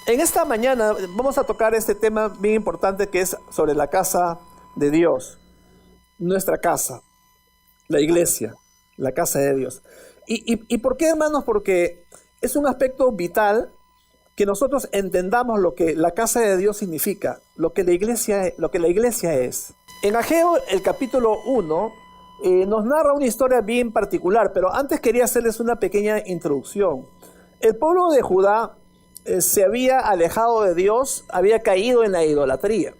En esta mañana vamos a tocar este tema bien importante que es sobre la casa de Dios, nuestra casa, la iglesia, la casa de Dios. ¿Y por qué, hermanos? Porque es un aspecto vital que nosotros entendamos lo que la casa de Dios significa, lo que la iglesia es. En Ageo, el capítulo 1, nos narra una historia bien particular, pero antes quería hacerles una pequeña introducción. El pueblo de Judá se había alejado de Dios, había caído en la idolatría,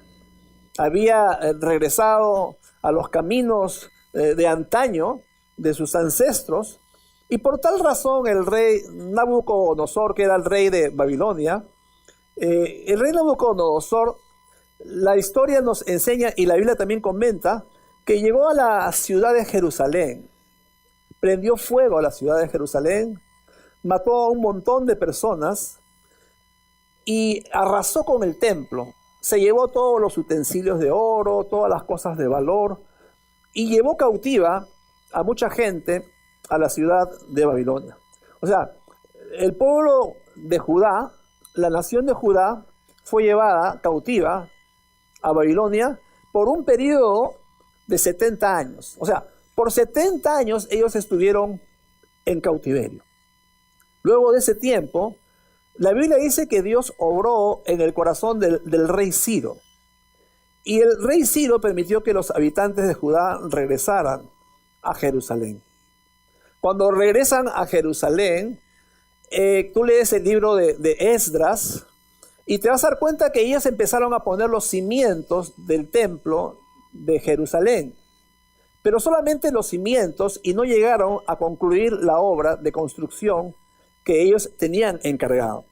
había regresado a los caminos de antaño de sus ancestros, y por tal razón el rey Nabucodonosor, que era el rey de Babilonia, el rey Nabucodonosor, la historia nos enseña, y la Biblia también comenta, que llegó a la ciudad de Jerusalén, prendió fuego a la ciudad de Jerusalén, mató a un montón de personas y arrasó con el templo. Se llevó todos los utensilios de oro, todas las cosas de valor, y llevó cautiva a mucha gente a la ciudad de Babilonia. O sea, el pueblo de Judá, la nación de Judá, fue llevada cautiva a Babilonia por un periodo de 70 años. O sea, por 70 años ellos estuvieron en cautiverio. Luego de ese tiempo, la Biblia dice que Dios obró en el corazón del rey Ciro. Y el rey Ciro permitió que los habitantes de Judá regresaran a Jerusalén. Cuando regresan a Jerusalén, tú lees el libro de Esdras y te vas a dar cuenta que ellos empezaron a poner los cimientos del templo de Jerusalén. Pero solamente los cimientos, y no llegaron a concluir la obra de construcción que ellos tenían encargado.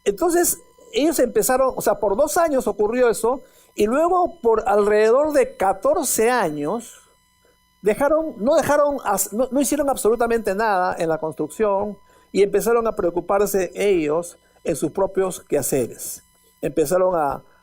Entonces, ellos empezaron, o sea, por 2 años ocurrió eso, y luego por alrededor de 14 años, no hicieron absolutamente nada en la construcción, y empezaron a preocuparse ellos en sus propios quehaceres. Empezaron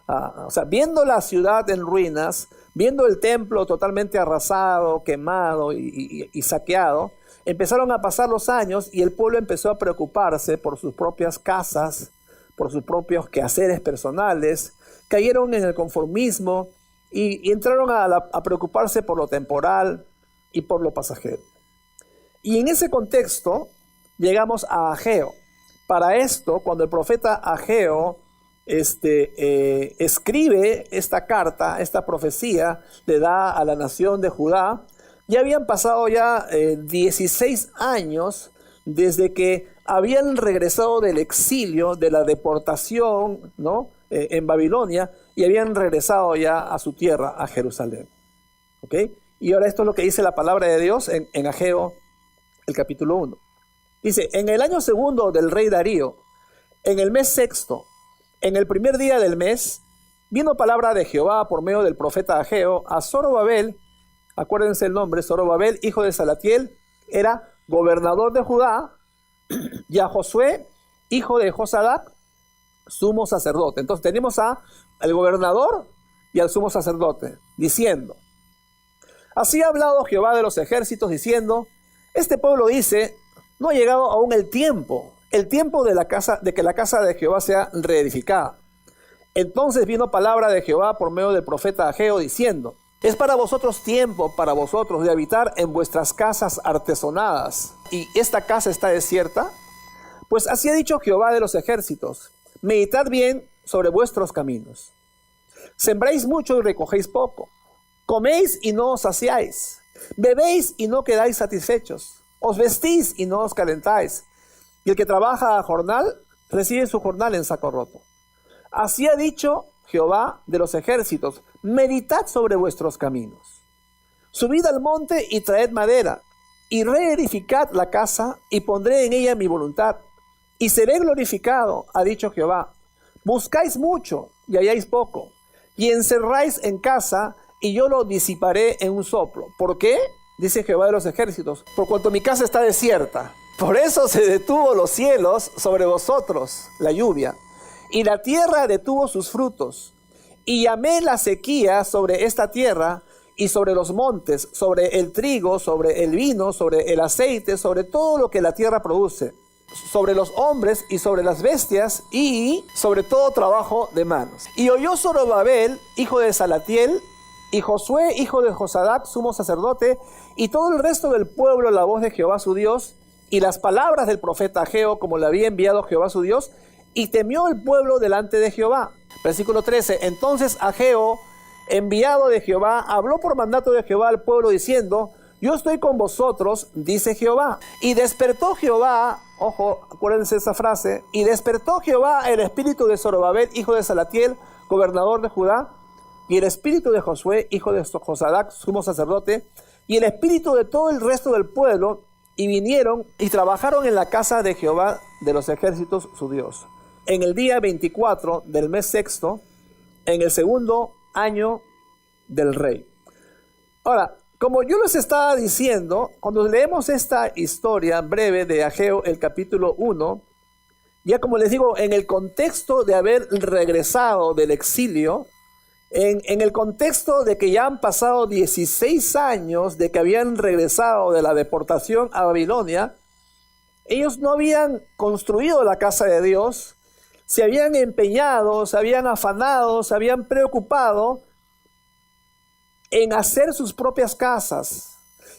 o sea, viendo la ciudad en ruinas, viendo el templo totalmente arrasado, quemado y saqueado, empezaron a pasar los años y el pueblo empezó a preocuparse por sus propias casas, por sus propios quehaceres personales, cayeron en el conformismo y entraron a preocuparse por lo temporal y por lo pasajero. Y en ese contexto llegamos a Ageo. Para esto, cuando el profeta Ageo escribe esta carta, esta profecía, le da a la nación de Judá, ya habían pasado 16 años desde que habían regresado del exilio, de la deportación, ¿no? En Babilonia, y habían regresado ya a su tierra, a Jerusalén. ¿Ok? Y ahora esto es lo que dice la palabra de Dios en Ageo, el capítulo 1. Dice, en el año segundo del rey Darío, en el mes sexto, en el primer día del mes, vino palabra de Jehová por medio del profeta Ageo a Zorobabel. Acuérdense el nombre, Zorobabel, hijo de Salatiel, era gobernador de Judá, y a Josué, hijo de Josadac, sumo sacerdote. Entonces tenemos al gobernador y al sumo sacerdote, diciendo, así ha hablado Jehová de los ejércitos, diciendo, este pueblo dice, no ha llegado aún el tiempo de que la casa de Jehová sea reedificada. Entonces vino palabra de Jehová por medio del profeta Ageo, diciendo, es para vosotros tiempo, para vosotros, de habitar en vuestras casas artesonadas, y esta casa está desierta. Pues así ha dicho Jehová de los ejércitos, meditad bien sobre vuestros caminos. Sembráis mucho y recogéis poco, coméis y no os saciáis, bebéis y no quedáis satisfechos, os vestís y no os calentáis, y el que trabaja a jornal, recibe su jornal en saco roto. Así ha dicho Jehová de los ejércitos, meditad sobre vuestros caminos. Subid al monte y traed madera, y reedificad la casa, y pondré en ella mi voluntad, y seré glorificado, ha dicho Jehová. Buscáis mucho, y halláis poco, y encerráis en casa, y yo lo disiparé en un soplo. ¿Por qué? Dice Jehová de los ejércitos, por cuanto mi casa está desierta. Por eso se detuvo los cielos sobre vosotros, la lluvia, y la tierra detuvo sus frutos. Y llamé la sequía sobre esta tierra y sobre los montes, sobre el trigo, sobre el vino, sobre el aceite, sobre todo lo que la tierra produce. sobre los hombres y sobre las bestias y sobre todo trabajo de manos. Y oyó Zorobabel, hijo de Salatiel, y Josué, hijo de Josadac, sumo sacerdote, y todo el resto del pueblo la voz de Jehová su Dios, y las palabras del profeta Ageo, como le había enviado Jehová su Dios, y temió el pueblo delante de Jehová. Versículo 13, entonces Ageo, enviado de Jehová, habló por mandato de Jehová al pueblo diciendo, yo estoy con vosotros, dice Jehová. Y despertó Jehová, ojo, acuérdense esa frase, y despertó Jehová el espíritu de Zorobabel, hijo de Salatiel, gobernador de Judá, y el espíritu de Josué, hijo de Josadac, sumo sacerdote, y el espíritu de todo el resto del pueblo, y vinieron y trabajaron en la casa de Jehová de los ejércitos, su Dios. En el día 24 del mes sexto, en el segundo año del rey. Ahora, como yo les estaba diciendo, cuando leemos esta historia breve de Ageo, el capítulo 1, ya como les digo, en el contexto de haber regresado del exilio, en el contexto de que ya han pasado 16 años de que habían regresado de la deportación a Babilonia, ellos no habían construido la casa de Dios, se habían empeñado, se habían afanado, se habían preocupado en hacer sus propias casas.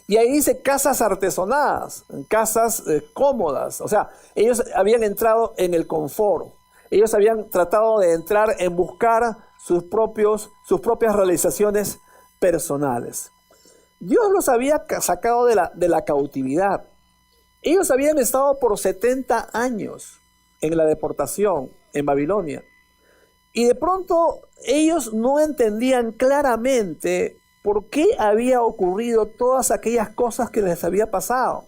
Y ahí dice casas artesonadas, casas cómodas. O sea, ellos habían entrado en el confort. Ellos habían tratado de entrar en buscar sus propias realizaciones personales. Dios los había sacado de la cautividad. Ellos habían estado por 70 años en la deportación en Babilonia. Y de pronto ellos no entendían claramente por qué había ocurrido todas aquellas cosas que les había pasado.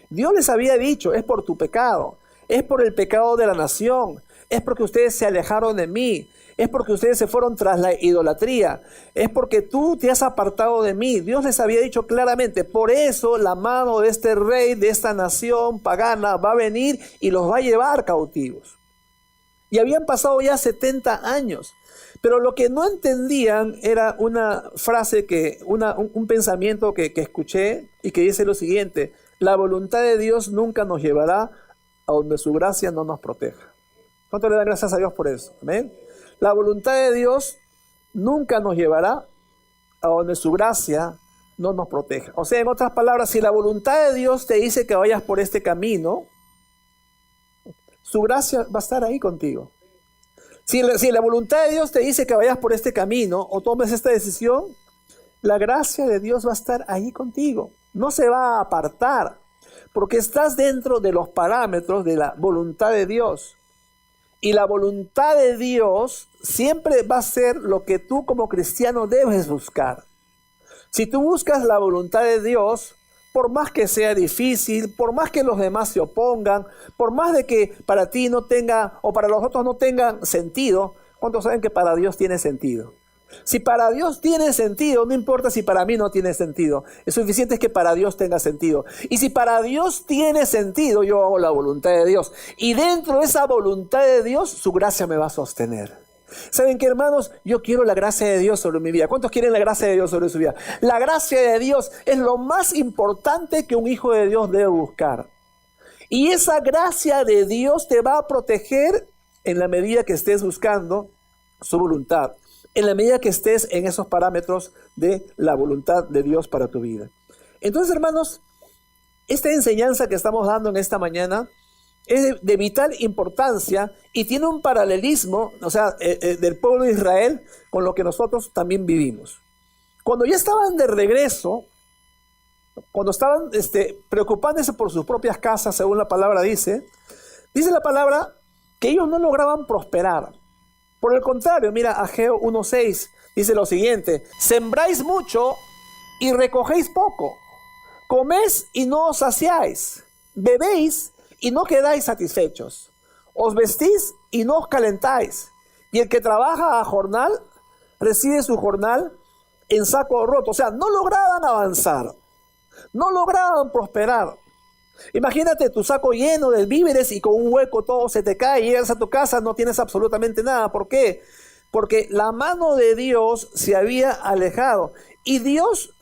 Dios les había dicho, es por tu pecado, es por el pecado de la nación, es porque ustedes se alejaron de mí, es porque ustedes se fueron tras la idolatría, es porque tú te has apartado de mí. Dios les había dicho claramente, por eso la mano de este rey, de esta nación pagana, va a venir y los va a llevar cautivos. Y habían pasado ya 70 años. Pero lo que no entendían era una frase, un pensamiento que escuché y que dice lo siguiente: la voluntad de Dios nunca nos llevará a donde su gracia no nos proteja. ¿Cuánto le dan gracias a Dios por eso? Amén. La voluntad de Dios nunca nos llevará a donde su gracia no nos proteja. O sea, en otras palabras, si la voluntad de Dios te dice que vayas por este camino, su gracia va a estar ahí contigo. Si la voluntad de Dios te dice que vayas por este camino o tomes esta decisión, la gracia de Dios va a estar ahí contigo. No se va a apartar, porque estás dentro de los parámetros de la voluntad de Dios. Y la voluntad de Dios siempre va a ser lo que tú como cristiano debes buscar. Si tú buscas la voluntad de Dios, por más que sea difícil, por más que los demás se opongan, por más de que para ti no tenga o para los otros no tengan sentido, ¿cuántos saben que para Dios tiene sentido? Si para Dios tiene sentido, no importa si para mí no tiene sentido. Es suficiente que para Dios tenga sentido. Y si para Dios tiene sentido, yo hago la voluntad de Dios. Y dentro de esa voluntad de Dios, su gracia me va a sostener. ¿Saben qué, hermanos? Yo quiero la gracia de Dios sobre mi vida. ¿Cuántos quieren la gracia de Dios sobre su vida? La gracia de Dios es lo más importante que un hijo de Dios debe buscar. Y esa gracia de Dios te va a proteger en la medida que estés buscando su voluntad. En la medida que estés en esos parámetros de la voluntad de Dios para tu vida. Entonces, hermanos, esta enseñanza que estamos dando en esta mañana es de vital importancia y tiene un paralelismo, o sea, del pueblo de Israel con lo que nosotros también vivimos. Cuando ya estaban de regreso, cuando estaban preocupándose por sus propias casas, según la palabra dice la palabra que ellos no lograban prosperar. Por el contrario, mira, Ageo 1:6 dice lo siguiente: sembráis mucho y recogéis poco, coméis y no os saciáis, bebéis y no quedáis satisfechos, os vestís y no os calentáis, y el que trabaja a jornal recibe su jornal en saco roto. O sea, no lograban avanzar, no lograban prosperar. Imagínate tu saco lleno de víveres y con un hueco todo se te cae, y llegas a tu casa, no tienes absolutamente nada. ¿Por qué? Porque la mano de Dios se había alejado y Dios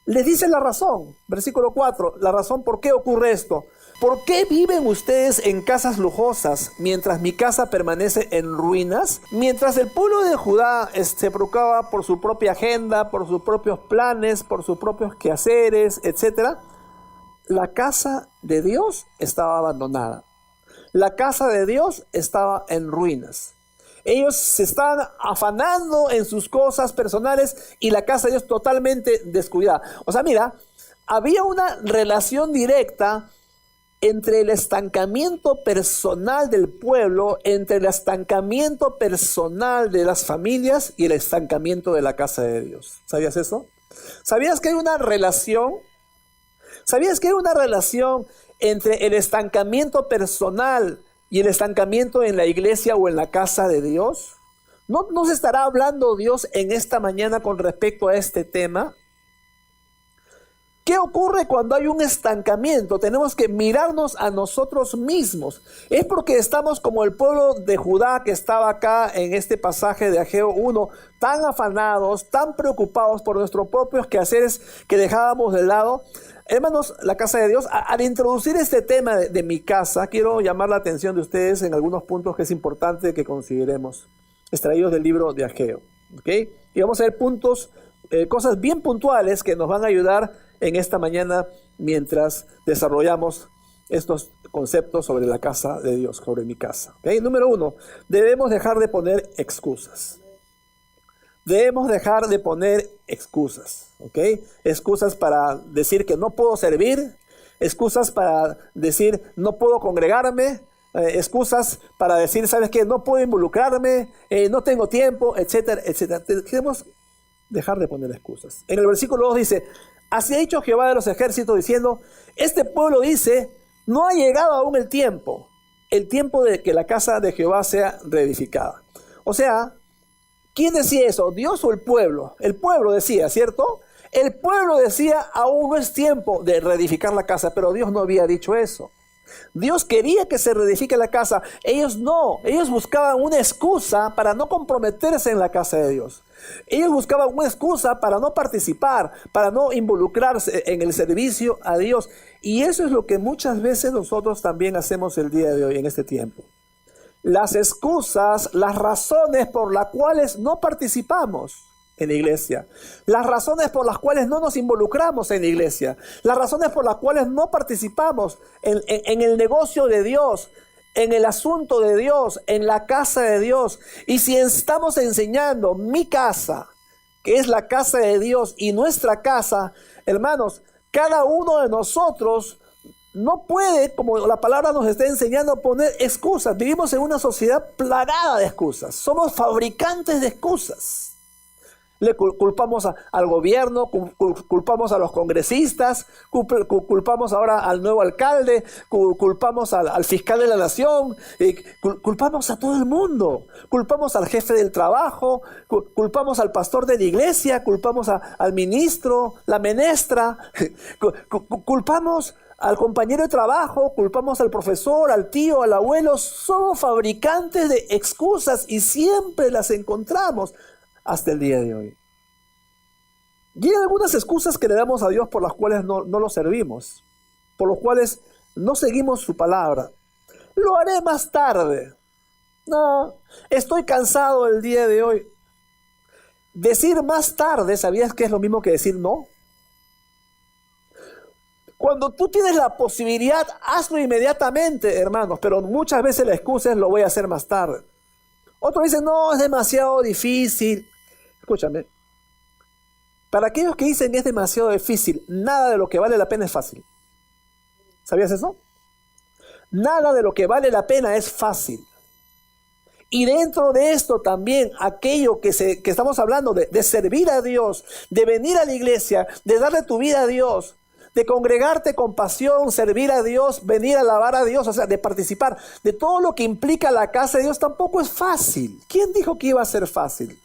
les dice la razón, versículo 4, la razón por qué ocurre esto. ¿Por qué viven ustedes en casas lujosas mientras mi casa permanece en ruinas? Mientras el pueblo de Judá se preocupaba por su propia agenda, por sus propios planes, por sus propios quehaceres, etc., la casa de Dios estaba abandonada. La casa de Dios estaba en ruinas. Ellos se estaban afanando en sus cosas personales y la casa de Dios totalmente descuidada. O sea, mira, había una relación directa entre el estancamiento personal del pueblo, entre el estancamiento personal de las familias y el estancamiento de la casa de Dios. ¿Sabías eso? ¿Sabías que hay una relación? ¿Sabías que hay una relación entre el estancamiento personal y el estancamiento en la iglesia o en la casa de Dios? ¿No nos estará hablando Dios en esta mañana con respecto a este tema? ¿Qué ocurre cuando hay un estancamiento? Tenemos que mirarnos a nosotros mismos. Es porque estamos como el pueblo de Judá que estaba acá en este pasaje de Ageo 1, tan afanados, tan preocupados por nuestros propios quehaceres que dejábamos de lado. Hermanos, la casa de Dios, al introducir este tema de mi casa, quiero llamar la atención de ustedes en algunos puntos que es importante que consideremos, extraídos del libro de Ageo. ¿Okay? Y vamos a ver puntos, cosas bien puntuales que nos van a ayudar en esta mañana mientras desarrollamos estos conceptos sobre la casa de Dios, sobre mi casa. ¿Okay? Número 1, debemos dejar de poner excusas. Debemos dejar de poner excusas, ¿ok? Excusas para decir que no puedo servir, excusas para decir no puedo congregarme, excusas para decir, ¿sabes qué? No puedo involucrarme, no tengo tiempo, etcétera, etcétera. Debemos dejar de poner excusas. En el versículo 2 dice, así ha dicho Jehová de los ejércitos diciendo, este pueblo dice, no ha llegado aún el tiempo de que la casa de Jehová sea reedificada. O sea, ¿quién decía eso? ¿Dios o el pueblo? El pueblo decía, ¿cierto? El pueblo decía, aún no es tiempo de reedificar la casa, pero Dios no había dicho eso. Dios quería que se reedifique la casa. Ellos no. Ellos buscaban una excusa para no comprometerse en la casa de Dios. Ellos buscaban una excusa para no participar, para no involucrarse en el servicio a Dios. Y eso es lo que muchas veces nosotros también hacemos el día de hoy, en este tiempo. Las excusas, las razones por las cuales no participamos en la iglesia, las razones por las cuales no nos involucramos en la iglesia, las razones por las cuales no participamos en el negocio de Dios, en el asunto de Dios, en la casa de Dios. Y si estamos enseñando mi casa, que es la casa de Dios, y nuestra casa, hermanos, cada uno de nosotros no puede, como la palabra nos está enseñando, poner excusas. Vivimos en una sociedad plagada de excusas. Somos fabricantes de excusas. Le culpamos al gobierno, culpamos a los congresistas, culpamos ahora al nuevo alcalde, culpamos al fiscal de la nación, culpamos a todo el mundo, culpamos al jefe del trabajo, culpamos al pastor de la iglesia, culpamos al ministro, la menestra, culpamos al compañero de trabajo, culpamos al profesor, al tío, al abuelo. Somos fabricantes de excusas y siempre las encontramos hasta el día de hoy. Y hay algunas excusas que le damos a Dios por las cuales no lo servimos, por las cuales no seguimos su palabra. Lo haré más tarde. No, estoy cansado el día de hoy. Decir más tarde, ¿sabías que es lo mismo que decir no? Cuando tú tienes la posibilidad, hazlo inmediatamente, hermanos, pero muchas veces la excusa es lo voy a hacer más tarde. Otros dicen, no, es demasiado difícil. Escúchame, para aquellos que dicen que es demasiado difícil, nada de lo que vale la pena es fácil. ¿Sabías eso? Nada de lo que vale la pena es fácil. Y dentro de esto también, aquello que estamos hablando de servir a Dios, de venir a la iglesia, de darle tu vida a Dios, de congregarte con pasión, servir a Dios, venir a alabar a Dios, o sea, de participar de todo lo que implica la casa de Dios, tampoco es fácil. ¿Quién dijo que iba a ser fácil?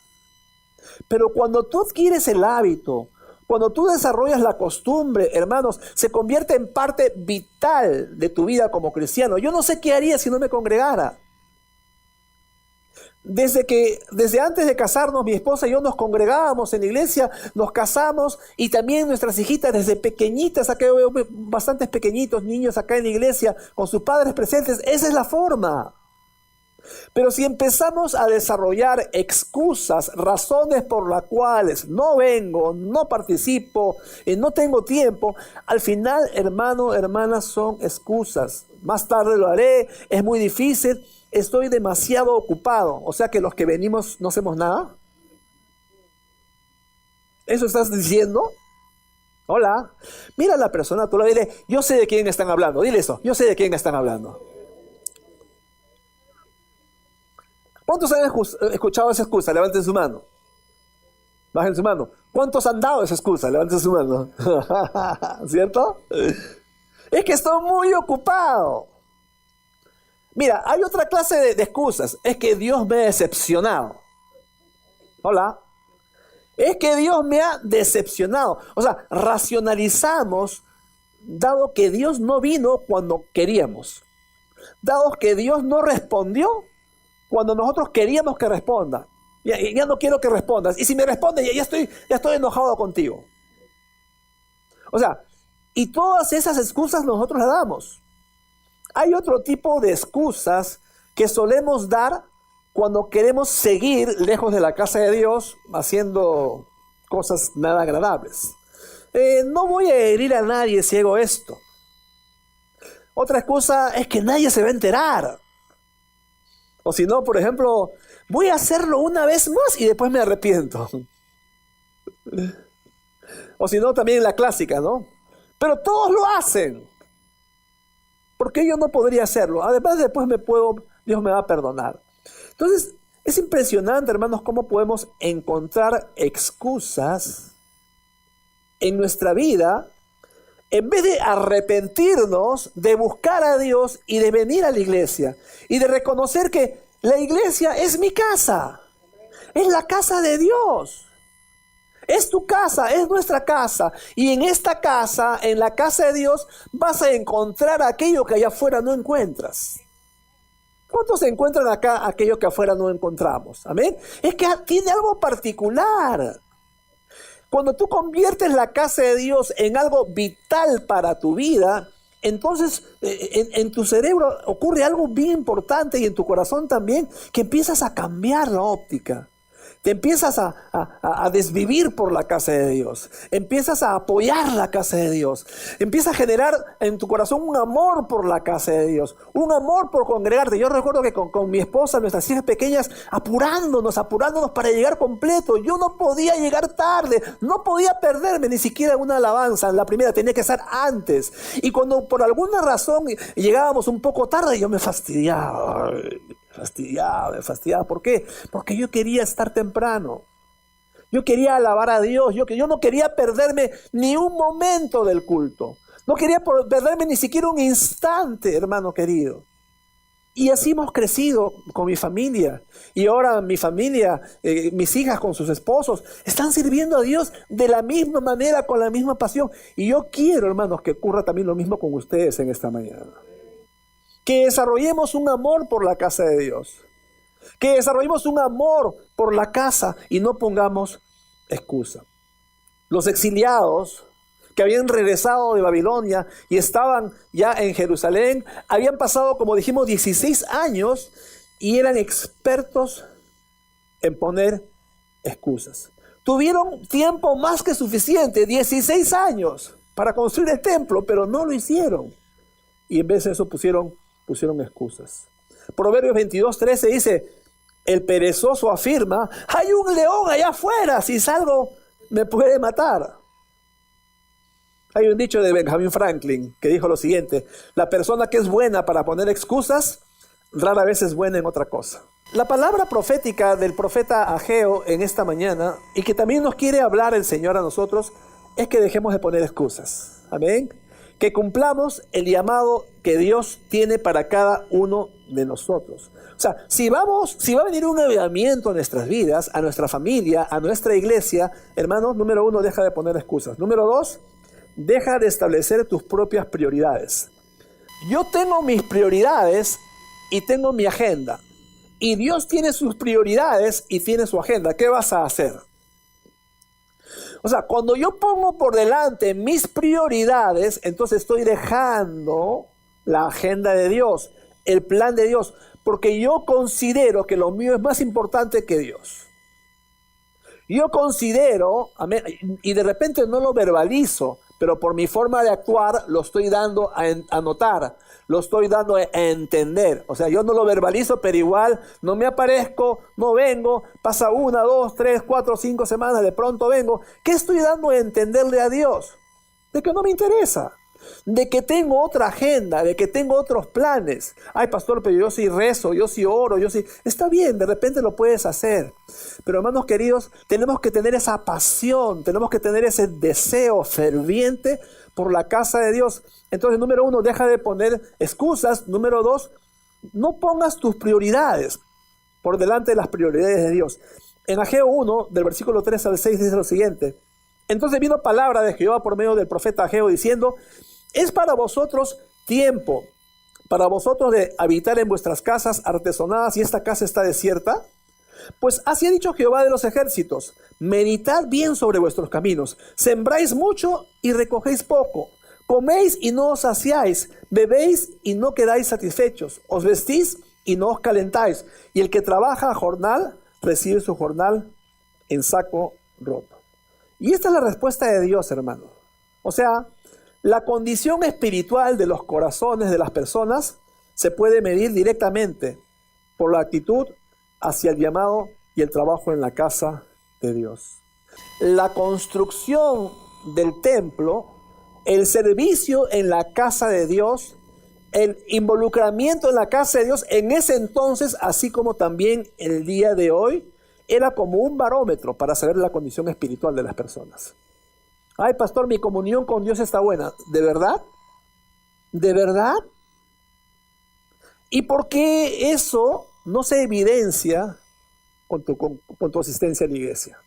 Pero cuando tú adquieres el hábito, cuando tú desarrollas la costumbre, hermanos, se convierte en parte vital de tu vida como cristiano. Yo no sé qué haría si no me congregara. Desde antes de casarnos, mi esposa y yo nos congregábamos en la iglesia, nos casamos y también nuestras hijitas desde pequeñitas, acá yo veo bastantes pequeñitos niños acá en la iglesia con sus padres presentes. Esa es la forma. Pero si empezamos a desarrollar excusas, razones por las cuales no vengo, no participo, no tengo tiempo, al final, hermano, hermanas, son excusas. Más tarde lo haré, es muy difícil, estoy demasiado ocupado. O sea que los que venimos no hacemos nada. ¿Eso estás diciendo? Hola. Mira a la persona, tú le dices, yo sé de quién están hablando. Dile eso, yo sé de quién están hablando. ¿Cuántos han escuchado esa excusa? Levanten su mano. Bajen su mano. ¿Cuántos han dado esa excusa? Levanten su mano. ¿Cierto? Es que estoy muy ocupado. Mira, hay otra clase de excusas. Es que Dios me ha decepcionado. Hola. Es que Dios me ha decepcionado. O sea, racionalizamos, dado que Dios no vino cuando queríamos. Dado que Dios no respondió cuando nosotros queríamos que responda. Ya no quiero que respondas. Y si me respondes, ya estoy enojado contigo. O sea, y todas esas excusas nosotros las damos. Hay otro tipo de excusas que solemos dar cuando queremos seguir lejos de la casa de Dios haciendo cosas nada agradables. No voy a herir a nadie si hago esto. Otra excusa es que nadie se va a enterar. O si no, por ejemplo, voy a hacerlo una vez más y después me arrepiento. O si no, también la clásica, ¿no? Pero todos lo hacen. ¿Por qué yo no podría hacerlo? Además, después Dios me va a perdonar. Entonces, es impresionante, hermanos, cómo podemos encontrar excusas en nuestra vida en vez de arrepentirnos, de buscar a Dios y de venir a la iglesia y de reconocer que la iglesia es mi casa, es la casa de Dios, es tu casa, es nuestra casa, y en esta casa, en la casa de Dios, vas a encontrar aquello que allá afuera no encuentras. ¿Cuántos se encuentran acá aquello que afuera no encontramos? Amén. Es que tiene algo particular. Cuando tú conviertes la casa de Dios en algo vital para tu vida, entonces en tu cerebro ocurre algo bien importante y en tu corazón también, que empiezas a cambiar la óptica. Te empiezas a desvivir por la casa de Dios. Empiezas a apoyar la casa de Dios. Empiezas a generar en tu corazón un amor por la casa de Dios. Un amor por congregarte. Yo recuerdo que con mi esposa, nuestras hijas pequeñas, apurándonos para llegar completo. Yo no podía llegar tarde. No podía perderme ni siquiera una alabanza. La primera tenía que estar antes. Y cuando por alguna razón llegábamos un poco tarde, yo me fastidiaba. Me fastidiaba. ¿Por qué? Porque yo quería estar temprano. Yo quería alabar a Dios. Yo no quería perderme ni un momento del culto. No quería perderme ni siquiera un instante, hermano querido. Y así hemos crecido con mi familia. Y ahora mi familia, mis hijas con sus esposos, están sirviendo a Dios de la misma manera, con la misma pasión. Y yo quiero, hermanos, que ocurra también lo mismo con ustedes en esta mañana. Que desarrollemos un amor por la casa de Dios. Que desarrollemos un amor por la casa y no pongamos excusa. Los exiliados que habían regresado de Babilonia y estaban ya en Jerusalén, habían pasado, como dijimos, 16 años y eran expertos en poner excusas. Tuvieron tiempo más que suficiente, 16 años, para construir el templo, pero no lo hicieron. Y en vez de eso pusieron excusas. Proverbios 22:13 dice, el perezoso afirma, hay un león allá afuera, si salgo me puede matar. Hay un dicho de Benjamin Franklin que dijo lo siguiente, la persona que es buena para poner excusas, rara vez es buena en otra cosa. La palabra profética del profeta Ageo en esta mañana, y que también nos quiere hablar el Señor a nosotros, es que dejemos de poner excusas. Amén. Que cumplamos el llamado que Dios tiene para cada uno de nosotros. O sea, si va a venir un avivamiento a nuestras vidas, a nuestra familia, a nuestra iglesia, hermanos, número 1, deja de poner excusas. Número 2, deja de establecer tus propias prioridades. Yo tengo mis prioridades y tengo mi agenda. y Dios tiene sus prioridades y tiene su agenda, ¿qué vas a hacer? O sea, cuando yo pongo por delante mis prioridades, entonces estoy dejando la agenda de Dios, el plan de Dios, porque yo considero que lo mío es más importante que Dios. Yo considero, y de repente no lo verbalizo, pero por mi forma de actuar lo estoy dando a notar, lo estoy dando a entender. O sea, yo no lo verbalizo, pero igual no me aparezco, no vengo, pasa 1, 2, 3, 4, 5 semanas, de pronto vengo. ¿Qué estoy dando a entenderle a Dios? De que no me interesa, de que tengo otra agenda, de que tengo otros planes. Ay, pastor, pero yo sí rezo, yo sí oro, yo sí... Está bien, de repente lo puedes hacer. Pero hermanos queridos, tenemos que tener esa pasión, tenemos que tener ese deseo ferviente por la casa de Dios. Entonces, número 1, deja de poner excusas. Número 2, no pongas tus prioridades por delante de las prioridades de Dios. En Ageo 1, del versículo 3 al 6, dice lo siguiente: entonces vino palabra de Jehová por medio del profeta Ageo diciendo: es para vosotros tiempo, para vosotros de habitar en vuestras casas artesonadas, y esta casa está desierta. Pues así ha dicho Jehová de los ejércitos: meditad bien sobre vuestros caminos, sembráis mucho y recogéis poco, coméis y no os saciáis, bebéis y no quedáis satisfechos, os vestís y no os calentáis, y el que trabaja a jornal recibe su jornal en saco roto. Y esta es la respuesta de Dios, hermano. O sea, la condición espiritual de los corazones de las personas se puede medir directamente por la actitud hacia el llamado y el trabajo en la casa de Dios. La construcción del templo, el servicio en la casa de Dios, el involucramiento en la casa de Dios en ese entonces, así como también el día de hoy, era como un barómetro para saber la condición espiritual de las personas. Ay, pastor, mi comunión con Dios está buena. ¿De verdad? ¿De verdad? ¿Y por qué eso no se evidencia con tu asistencia a la iglesia?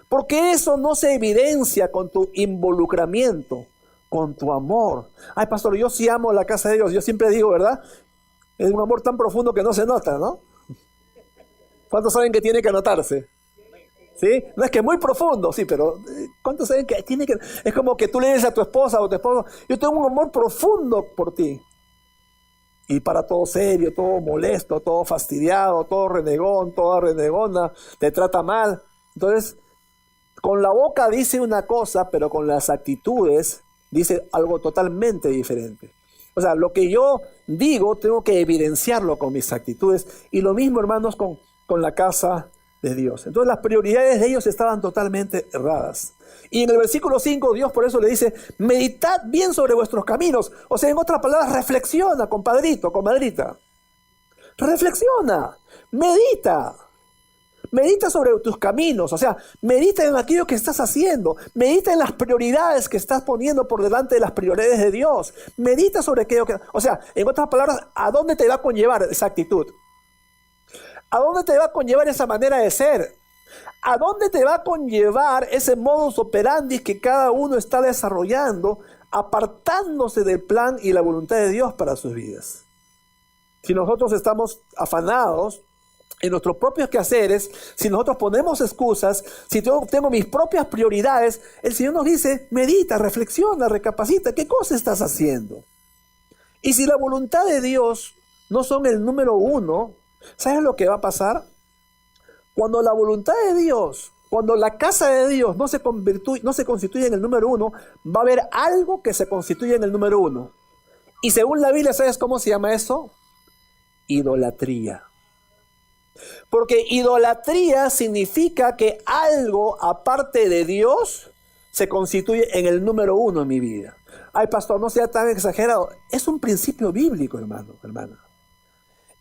¿Por qué eso no se evidencia con tu involucramiento, con tu amor? Ay, pastor, yo sí amo la casa de Dios. Yo siempre digo, ¿verdad? Es un amor tan profundo que no se nota, ¿no? ¿Cuántos saben que tiene que notarse? ¿Sí? No es que muy profundo, sí, pero ¿cuántos saben que tiene que...? Es como que tú le dices a tu esposa o tu esposo: yo tengo un amor profundo por ti. Y para todo serio, todo molesto, todo fastidiado, todo renegón, toda renegona, te trata mal. Entonces, con la boca dice una cosa, pero con las actitudes dice algo totalmente diferente. O sea, lo que yo digo tengo que evidenciarlo con mis actitudes. Y lo mismo, hermanos, con la casa de Dios. Entonces las prioridades de ellos estaban totalmente erradas. Y en el versículo 5 Dios por eso le dice: meditad bien sobre vuestros caminos. O sea, en otras palabras, reflexiona, compadrito, comadrita. Reflexiona, medita. Medita sobre tus caminos, o sea, medita en aquello que estás haciendo, medita en las prioridades que estás poniendo por delante de las prioridades de Dios. Medita sobre aquello que... O sea, en otras palabras, ¿a dónde te va a conllevar esa actitud? ¿A dónde te va a conllevar esa manera de ser? ¿A dónde te va a conllevar ese modus operandi que cada uno está desarrollando, apartándose del plan y la voluntad de Dios para sus vidas? Si nosotros estamos afanados en nuestros propios quehaceres, si nosotros ponemos excusas, si yo tengo mis propias prioridades, el Señor nos dice: medita, reflexiona, recapacita, ¿qué cosa estás haciendo? Y si la voluntad de Dios no son el número 1, ¿sabes lo que va a pasar? Cuando la voluntad de Dios, cuando la casa de Dios no se constituye en el número 1, va a haber algo que se constituye en el número 1. Y según la Biblia, ¿sabes cómo se llama eso? Idolatría. Porque idolatría significa que algo aparte de Dios se constituye en el número 1 en mi vida. Ay, pastor, no sea tan exagerado. Es un principio bíblico, hermano, hermana.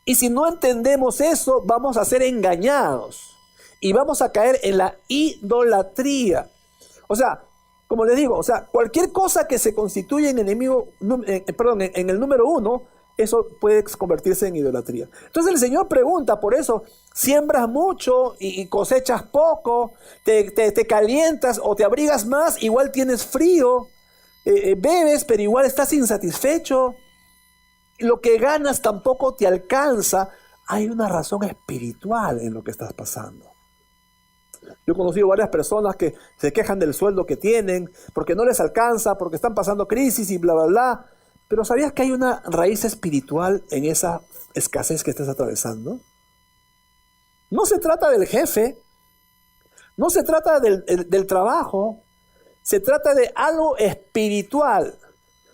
Y si no entendemos eso, vamos a ser engañados y vamos a caer en la idolatría. O sea, como les digo, o sea, cualquier cosa que se constituye en en el número 1, eso puede convertirse en idolatría. Entonces el Señor pregunta, por eso: siembras mucho y cosechas poco, te calientas o te abrigas más, igual tienes frío, bebes, pero igual estás insatisfecho. Lo que ganas tampoco te alcanza. hay una razón espiritual en lo que estás pasando. Yo he conocido varias personas que se quejan del sueldo que tienen, porque no les alcanza, porque están pasando crisis y bla, bla, bla. Pero ¿sabías que hay una raíz espiritual en esa escasez que estás atravesando? No se trata del jefe, no se trata del trabajo, se trata de algo espiritual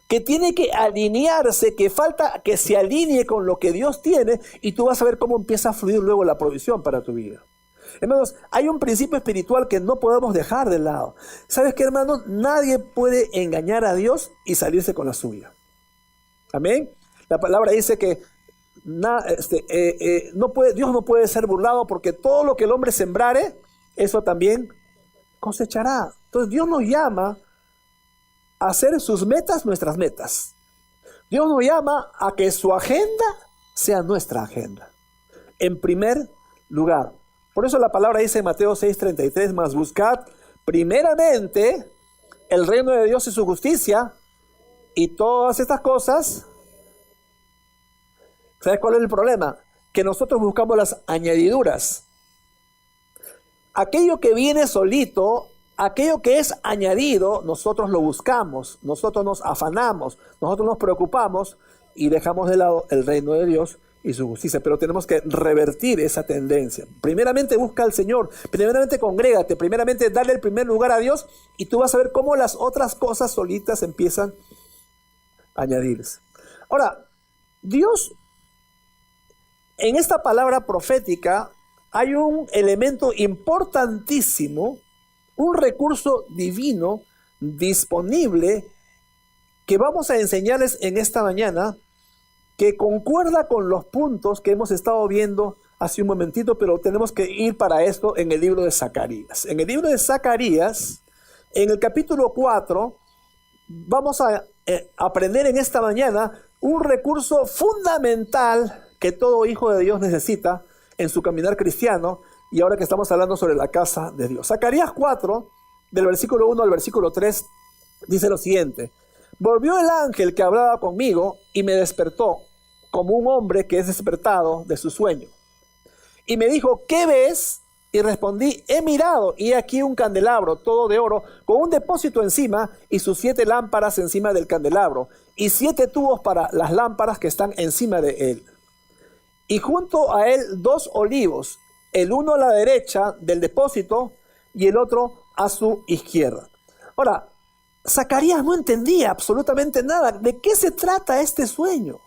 que tiene que alinearse, que falta que se alinee con lo que Dios tiene, y tú vas a ver cómo empieza a fluir luego la provisión para tu vida. Hermanos, hay un principio espiritual que no podemos dejar de lado. ¿Sabes qué, hermanos? Nadie puede engañar a Dios y salirse con la suya. Amén. La palabra dice que Dios no puede ser burlado, porque todo lo que el hombre sembrare, eso también cosechará. Entonces Dios nos llama a hacer sus metas nuestras metas. Dios nos llama a que su agenda sea nuestra agenda, en primer lugar. Por eso la palabra dice en Mateo 6:33, mas buscad primeramente el reino de Dios y su justicia, y todas estas cosas. ¿Sabes cuál es el problema? Que nosotros buscamos las añadiduras. Aquello que viene solito, aquello que es añadido, nosotros lo buscamos, nosotros nos afanamos, nosotros nos preocupamos y dejamos de lado el reino de Dios y su justicia. Pero tenemos que revertir esa tendencia. Primeramente busca al Señor, primeramente congrégate, primeramente dale el primer lugar a Dios, y tú vas a ver cómo las otras cosas solitas empiezan a añadirse. Ahora, Dios, en esta palabra profética hay un elemento importantísimo, un recurso divino disponible que vamos a enseñarles en esta mañana, que concuerda con los puntos que hemos estado viendo hace un momentito, pero tenemos que ir para esto en el libro de Zacarías. En el libro de Zacarías, en el capítulo 4, vamos a aprender en esta mañana un recurso fundamental que todo hijo de Dios necesita en su caminar cristiano, y ahora que estamos hablando sobre la casa de Dios. Zacarías 4, del versículo 1 al versículo 3, dice lo siguiente: volvió el ángel que hablaba conmigo y me despertó, como un hombre que es despertado de su sueño. Y me dijo, ¿qué ves? Y respondí, he mirado, y aquí un candelabro todo de oro, con un depósito encima, y sus 7 lámparas encima del candelabro, y 7 tubos para las lámparas que están encima de él. Y junto a él 2 olivos, el uno a la derecha del depósito y el otro a su izquierda. Ahora, Zacarías no entendía absolutamente nada. ¿De qué se trata este sueño?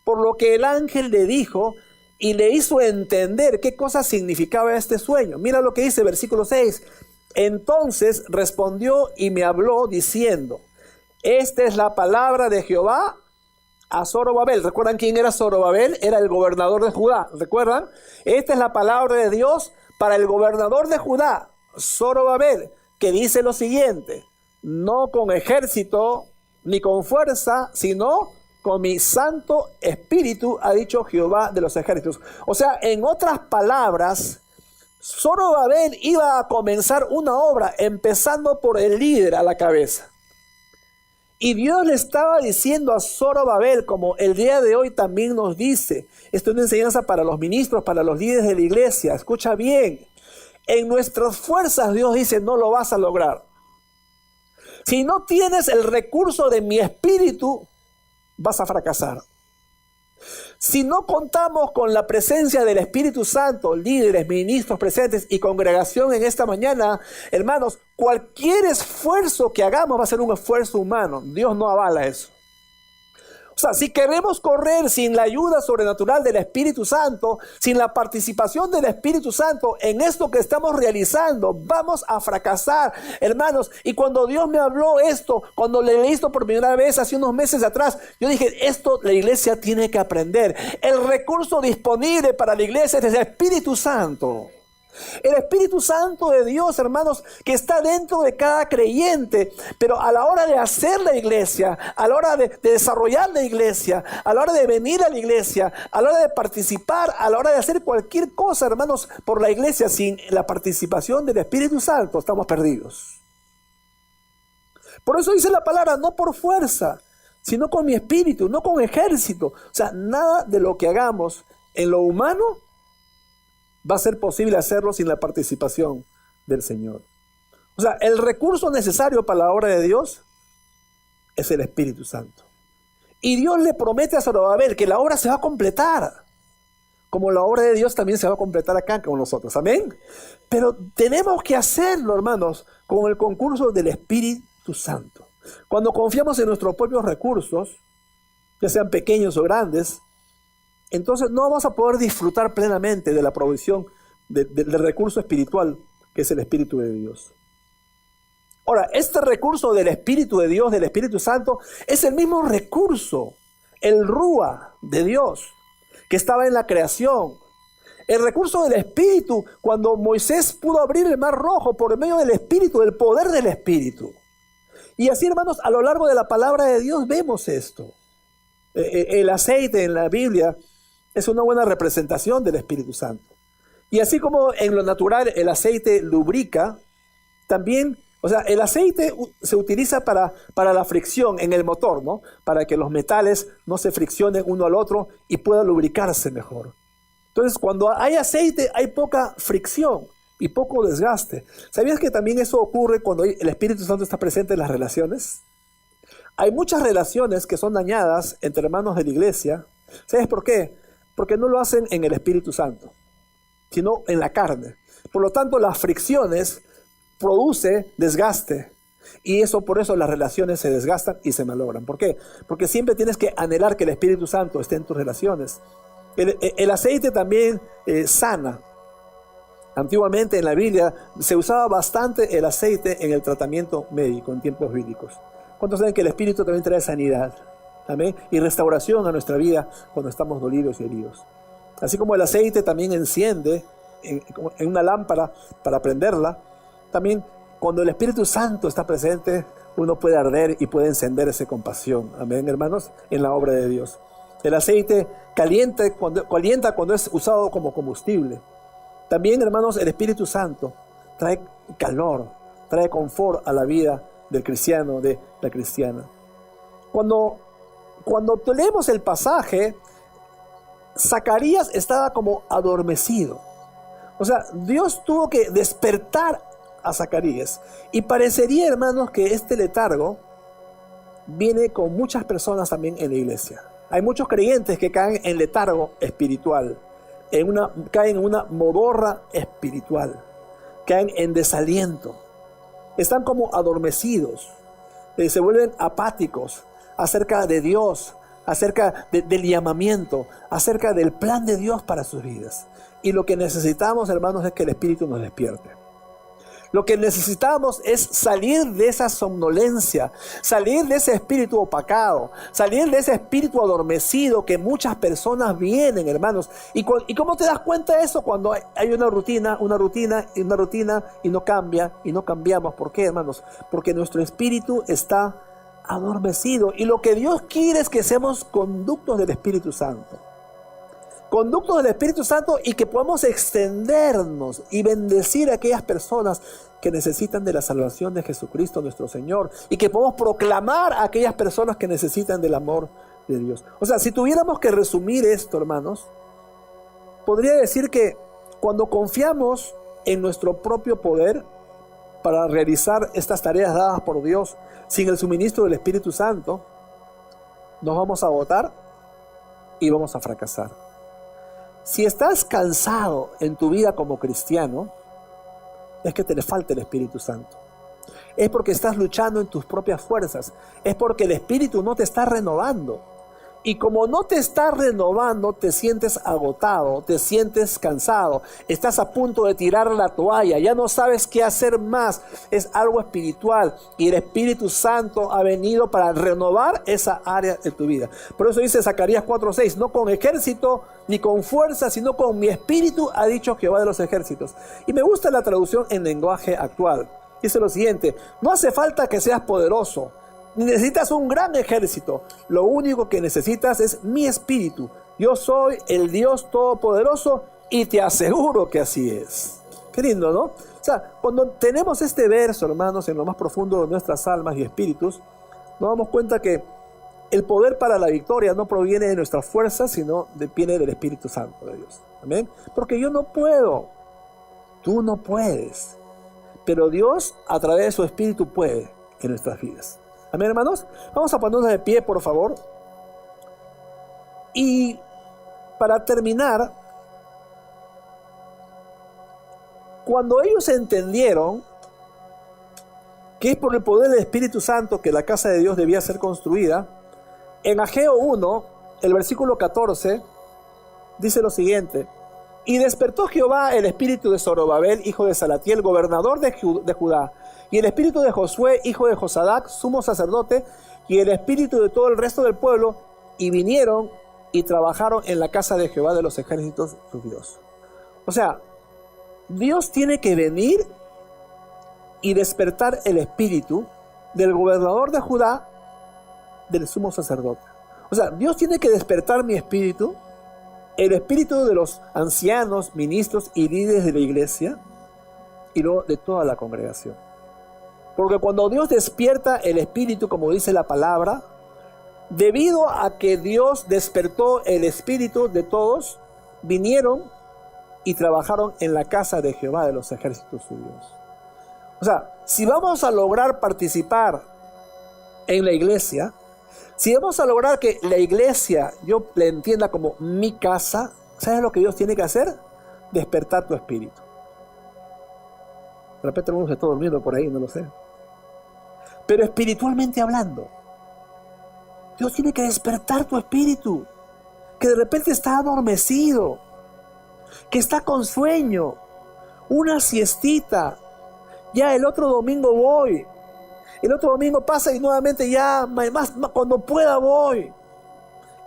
Por lo que el ángel le dijo y le hizo entender qué cosa significaba este sueño. Mira lo que dice versículo 6. Entonces respondió y me habló diciendo, esta es la palabra de Jehová a Zorobabel. ¿Recuerdan quién era Zorobabel? Era el gobernador de Judá. ¿Recuerdan? Esta es la palabra de Dios para el gobernador de Judá, Zorobabel, que dice lo siguiente: no con ejército ni con fuerza, sino con mi santo espíritu, ha dicho Jehová de los ejércitos. O sea, en otras palabras, Zorobabel iba a comenzar una obra, empezando por el líder a la cabeza. Y Dios le estaba diciendo a Zorobabel, como el día de hoy también nos dice, esto es una enseñanza para los ministros, para los líderes de la iglesia, escucha bien, en nuestras fuerzas Dios dice, no lo vas a lograr. Si no tienes el recurso de mi espíritu, vas a fracasar. Si no contamos con la presencia del Espíritu Santo, líderes, ministros presentes y congregación en esta mañana, hermanos, cualquier esfuerzo que hagamos va a ser un esfuerzo humano. Dios no avala eso. O sea, si queremos correr sin la ayuda sobrenatural del Espíritu Santo, sin la participación del Espíritu Santo en esto que estamos realizando, vamos a fracasar, hermanos. Y cuando Dios me habló esto, cuando le leí esto por primera vez hace unos meses atrás, yo dije, esto la iglesia tiene que aprender. El recurso disponible para la iglesia es el Espíritu Santo. El Espíritu Santo de Dios, hermanos, que está dentro de cada creyente, pero a la hora de hacer la iglesia, a la hora de desarrollar la iglesia, a la hora de venir a la iglesia, a la hora de participar, a la hora de hacer cualquier cosa, hermanos, por la iglesia, sin la participación del Espíritu Santo, estamos perdidos. Por eso dice la palabra, no por fuerza, sino con mi espíritu, no con ejército. O sea, nada de lo que hagamos en lo humano, va a ser posible hacerlo sin la participación del Señor. O sea, el recurso necesario para la obra de Dios es el Espíritu Santo. Y Dios le promete a Zorobabel que la obra se va a completar, como la obra de Dios también se va a completar acá con nosotros. Amén. Pero tenemos que hacerlo, hermanos, con el concurso del Espíritu Santo. Cuando confiamos en nuestros propios recursos, ya sean pequeños o grandes, entonces no vamos a poder disfrutar plenamente de la provisión del recurso espiritual que es el Espíritu de Dios. Ahora, este recurso del Espíritu de Dios, del Espíritu Santo, es el mismo recurso, el Rúa de Dios, que estaba en la creación. El recurso del Espíritu, cuando Moisés pudo abrir el mar rojo por medio del Espíritu, del poder del Espíritu. Y así, hermanos, a lo largo de la palabra de Dios vemos esto. El aceite en la Biblia es una buena representación del Espíritu Santo. Y así como en lo natural el aceite lubrica, también, o sea, el aceite se utiliza para la fricción en el motor, ¿no? Para que los metales no se friccionen uno al otro y pueda lubricarse mejor. Entonces, cuando hay aceite, hay poca fricción y poco desgaste. ¿Sabías que también eso ocurre cuando el Espíritu Santo está presente en las relaciones? Hay muchas relaciones que son dañadas entre hermanos de la iglesia. ¿Sabes por qué? Porque no lo hacen en el Espíritu Santo, sino en la carne. Por lo tanto, las fricciones produce desgaste. Y por eso las relaciones se desgastan y se malogran. ¿Por qué? Porque siempre tienes que anhelar que el Espíritu Santo esté en tus relaciones. El aceite también sana. Antiguamente en la Biblia se usaba bastante el aceite en el tratamiento médico en tiempos bíblicos. ¿Cuántos saben que el Espíritu también trae sanidad? Amén. Y restauración a nuestra vida cuando estamos dolidos y heridos. Así como el aceite también enciende en una lámpara para prenderla, también cuando el Espíritu Santo está presente, uno puede arder y puede encenderse con pasión. Amén, hermanos, en la obra de Dios. El aceite calienta cuando es usado como combustible. También, hermanos, el Espíritu Santo trae calor, trae confort a la vida del cristiano, de la cristiana. Cuando leemos el pasaje, Zacarías estaba como adormecido. O sea, Dios tuvo que despertar a Zacarías. Y parecería, hermanos, que este letargo viene con muchas personas también en la iglesia. Hay muchos creyentes que caen en letargo espiritual, caen en una modorra espiritual, caen en desaliento, están como adormecidos, se vuelven apáticos acerca de Dios, acerca del llamamiento, acerca del plan de Dios para sus vidas. Y lo que necesitamos, hermanos, es que el Espíritu nos despierte. Lo que necesitamos es salir de esa somnolencia, salir de ese espíritu opacado, salir de ese espíritu adormecido que muchas personas vienen, hermanos. ¿Y cómo te das cuenta de eso? Cuando hay una rutina y no cambia y no cambiamos. ¿Por qué, hermanos? Porque nuestro espíritu está adormecido. Y lo que Dios quiere es que seamos conductos del Espíritu Santo. Conductos del Espíritu Santo y que podamos extendernos y bendecir a aquellas personas que necesitan de la salvación de Jesucristo nuestro Señor, y que podamos proclamar a aquellas personas que necesitan del amor de Dios. O sea, si tuviéramos que resumir esto, hermanos, podría decir que cuando confiamos en nuestro propio poder para realizar estas tareas dadas por Dios sin el suministro del Espíritu Santo, nos vamos a agotar y vamos a fracasar. Si estás cansado en tu vida como cristiano, es que te le falta el Espíritu Santo. Es porque estás luchando en tus propias fuerzas. Es porque el Espíritu no te está renovando. Y como no te está renovando, te sientes agotado, te sientes cansado. Estás a punto de tirar la toalla, ya no sabes qué hacer más. Es algo espiritual y el Espíritu Santo ha venido para renovar esa área de tu vida. Por eso dice Zacarías 4:6, no con ejército ni con fuerza, sino con mi espíritu, ha dicho Jehová de los ejércitos. Y me gusta la traducción en lenguaje actual. Dice lo siguiente: no hace falta que seas poderoso, necesitas un gran ejército. Lo único que necesitas es mi espíritu. Yo soy el Dios Todopoderoso y te aseguro que así es. Qué lindo, ¿no? O sea, cuando tenemos este verso, hermanos, en lo más profundo de nuestras almas y espíritus, nos damos cuenta que el poder para la victoria no proviene de nuestras fuerzas, sino viene del Espíritu Santo de Dios. Amén. Porque yo no puedo, tú no puedes, pero Dios a través de su Espíritu puede en nuestras vidas. Amén, hermanos. Vamos a ponernos de pie, por favor. Y para terminar, cuando ellos entendieron que es por el poder del Espíritu Santo que la casa de Dios debía ser construida, en Ageo 1, el versículo 14, dice lo siguiente: y despertó Jehová el espíritu de Zorobabel, hijo de Salatiel, gobernador de Judá, y el espíritu de Josué, hijo de Josadac, sumo sacerdote, y el espíritu de todo el resto del pueblo, y vinieron y trabajaron en la casa de Jehová de los ejércitos, su Dios. O sea, Dios tiene que venir y despertar el espíritu del gobernador de Judá, del sumo sacerdote. O sea, Dios tiene que despertar mi espíritu, el espíritu de los ancianos, ministros y líderes de la iglesia, y luego de toda la congregación. Porque cuando Dios despierta el espíritu, como dice la palabra, debido a que Dios despertó el espíritu de todos, vinieron y trabajaron en la casa de Jehová de los ejércitos, su Dios. O sea, si vamos a lograr participar en la iglesia, si vamos a lograr que la iglesia yo la entienda como mi casa, ¿sabes lo que Dios tiene que hacer? Despertar tu espíritu. De repente uno se está durmiendo por ahí, no lo sé. Pero espiritualmente hablando, Dios tiene que despertar tu espíritu, que de repente está adormecido, que está con sueño, una siestita. Ya el otro domingo voy. El otro domingo pasa y nuevamente ya, más cuando pueda voy.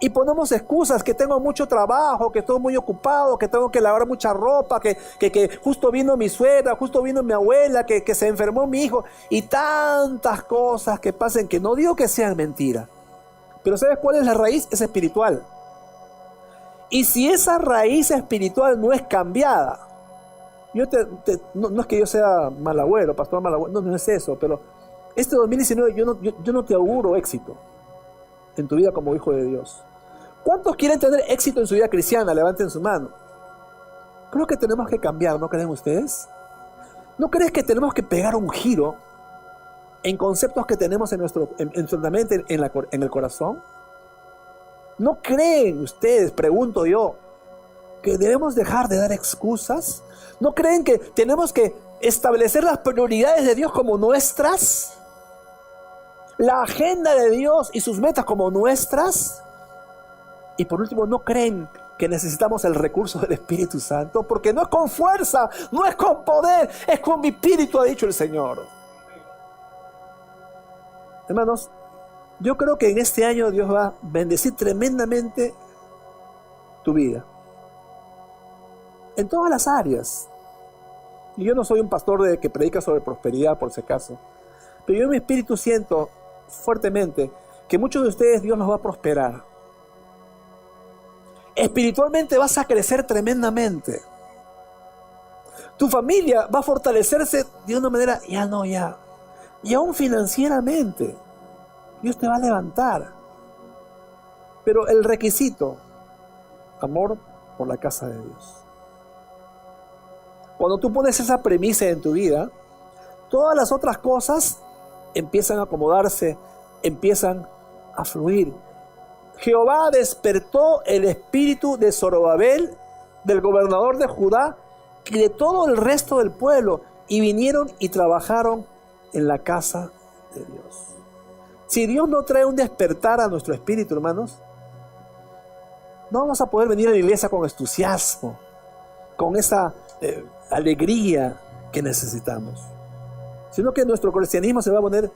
Y ponemos excusas, que tengo mucho trabajo, que estoy muy ocupado, que tengo que lavar mucha ropa, que justo vino mi suegra, justo vino mi abuela, que se enfermó mi hijo. Y tantas cosas que pasan, que no digo que sean mentiras. Pero ¿sabes cuál es la raíz? Es espiritual. Y si esa raíz espiritual no es cambiada, no es que yo sea mal abuelo, pastor mal abuelo, no es eso, pero este 2019 yo no te auguro éxito en tu vida como hijo de Dios. ¿Cuántos quieren tener éxito en su vida cristiana? Levanten su mano. Creo que tenemos que cambiar, ¿no creen ustedes? ¿No crees que tenemos que pegar un giro en conceptos que tenemos en nuestra mente, en el corazón? ¿No creen ustedes, pregunto yo, que debemos dejar de dar excusas? ¿No creen que tenemos que establecer las prioridades de Dios como nuestras? La agenda de Dios y sus metas como nuestras. Y por último, ¿no creen que necesitamos el recurso del Espíritu Santo? Porque no es con fuerza, no es con poder, es con mi espíritu, ha dicho el Señor. Hermanos, yo creo que en este año Dios va a bendecir tremendamente tu vida. En todas las áreas. Y yo no soy un pastor que predica sobre prosperidad, por si acaso. Pero yo en mi espíritu siento fuertemente que muchos de ustedes Dios los va a prosperar. Espiritualmente vas a crecer tremendamente. Tu familia va a fortalecerse de una manera y aún financieramente. Dios te va a levantar. Pero el requisito, amor por la casa de Dios. Cuando tú pones esa premisa en tu vida, todas las otras cosas empiezan a acomodarse, empiezan a fluir. Jehová despertó el espíritu de Zorobabel, del gobernador de Judá, y de todo el resto del pueblo, y vinieron y trabajaron en la casa de Dios. Si Dios no trae un despertar a nuestro espíritu, hermanos, no vamos a poder venir a la iglesia con entusiasmo, con esa alegría que necesitamos, sino que nuestro cristianismo se va a volver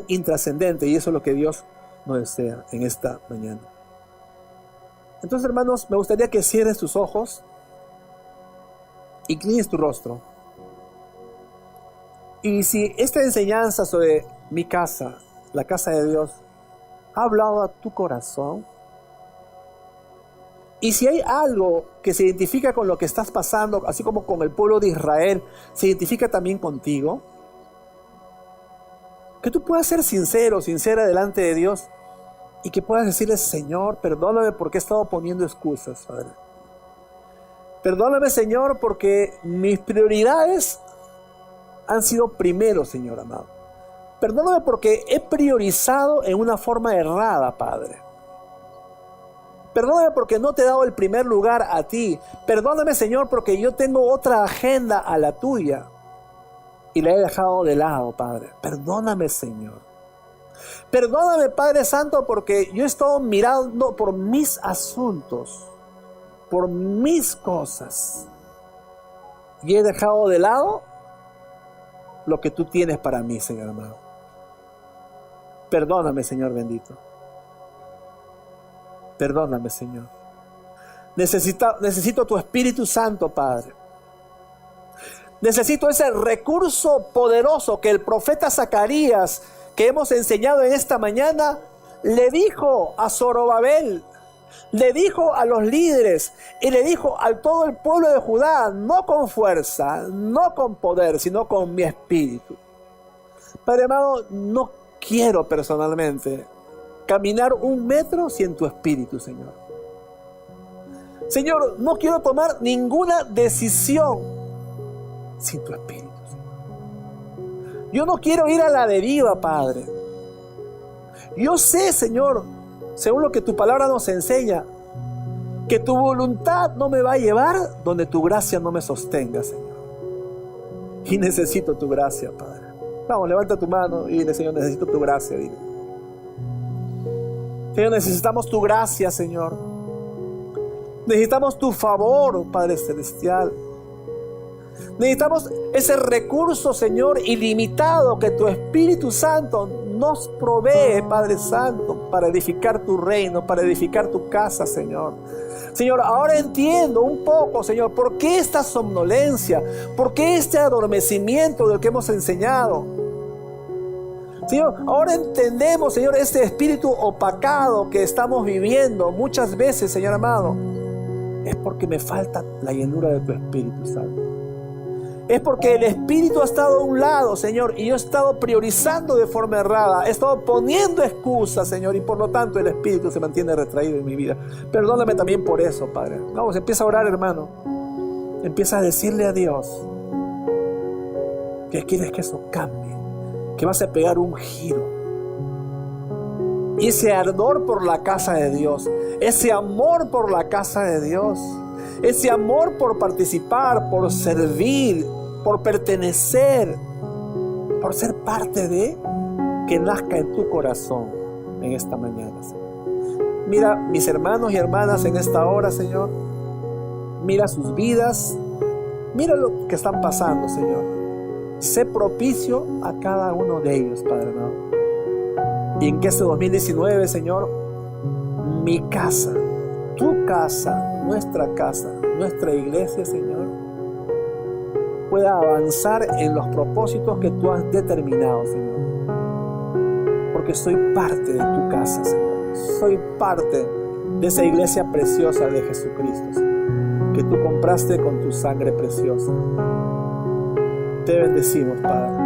intrascendente, y eso es lo que Dios nos desea en esta mañana. Entonces, hermanos, me gustaría que cierres tus ojos, inclines tu rostro, y si esta enseñanza sobre mi casa, la casa de Dios, ha hablado a tu corazón, y si hay algo que se identifica con lo que estás pasando, así como con el pueblo de Israel, se identifica también contigo, que tú puedas ser sincero, sincera delante de Dios Y que puedas decirle: Señor, perdóname porque he estado poniendo excusas, Padre. Perdóname, Señor, porque mis prioridades han sido primero, Señor amado. Perdóname porque he priorizado en una forma errada, Padre. Perdóname porque no te he dado el primer lugar a ti. Perdóname, Señor, porque yo tengo otra agenda a la tuya y la he dejado de lado, Padre. Perdóname, Señor. Perdóname, Padre Santo, porque yo he estado mirando por mis asuntos, por mis cosas, y he dejado de lado lo que tú tienes para mí, Señor amado. Perdóname, Señor bendito. Perdóname, Señor. Necesito tu Espíritu Santo, Padre. Necesito ese recurso poderoso que el profeta Zacarías, que hemos enseñado en esta mañana, le dijo a Zorobabel, le dijo a los líderes y le dijo a todo el pueblo de Judá: no con fuerza, no con poder, sino con mi espíritu. Padre amado, no quiero personalmente caminar 1 metro sin tu espíritu, Señor. Señor, no quiero tomar ninguna decisión sin tu espíritu, Señor. Yo no quiero ir a la deriva, Padre. Yo sé, Señor, según lo que tu palabra nos enseña, que tu voluntad no me va a llevar donde tu gracia no me sostenga, Señor. Y necesito tu gracia, Padre. Vamos, levanta tu mano y dile: Señor, necesito tu gracia, dile. Señor, necesitamos tu gracia, Señor. Necesitamos tu favor, Padre Celestial. Necesitamos ese recurso, Señor, ilimitado que tu Espíritu Santo nos provee, Padre Santo, para edificar tu reino, para edificar tu casa, Señor. Señor, ahora entiendo un poco, Señor, por qué esta somnolencia, por qué este adormecimiento del que hemos enseñado. Señor, ahora entendemos, Señor, este espíritu opacado que estamos viviendo muchas veces, Señor amado. Es porque me falta la llenura de tu Espíritu Santo. Es porque el Espíritu ha estado a un lado, Señor, y yo he estado priorizando de forma errada. He estado poniendo excusas, Señor, y por lo tanto el Espíritu se mantiene retraído en mi vida. Perdóname también por eso, Padre. Vamos, empieza a orar, hermano. Empieza a decirle a Dios que quieres que eso cambie, que vas a pegar un giro. Y ese ardor por la casa de Dios, ese amor por la casa de Dios, ese amor por participar, por servir, por pertenecer, por ser parte de, que nazca en tu corazón en esta mañana, Señor. Mira mis hermanos y hermanas en esta hora, Señor. Mira sus vidas. Mira lo que están pasando, Señor. Sé propicio a cada uno de ellos, Padre amado. Y en que este 2019, Señor, mi casa, tu casa, nuestra iglesia, Señor, pueda avanzar en los propósitos que tú has determinado, Señor. Porque soy parte de tu casa, Señor. Soy parte de esa iglesia preciosa de Jesucristo, Señor, que tú compraste con tu sangre preciosa. Te bendecimos, Padre.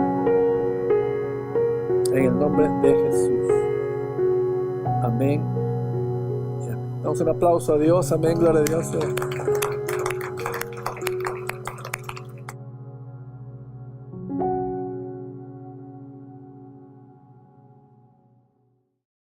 En el nombre de Jesús. Amén. Damos un aplauso a Dios. Amén. Gloria a Dios.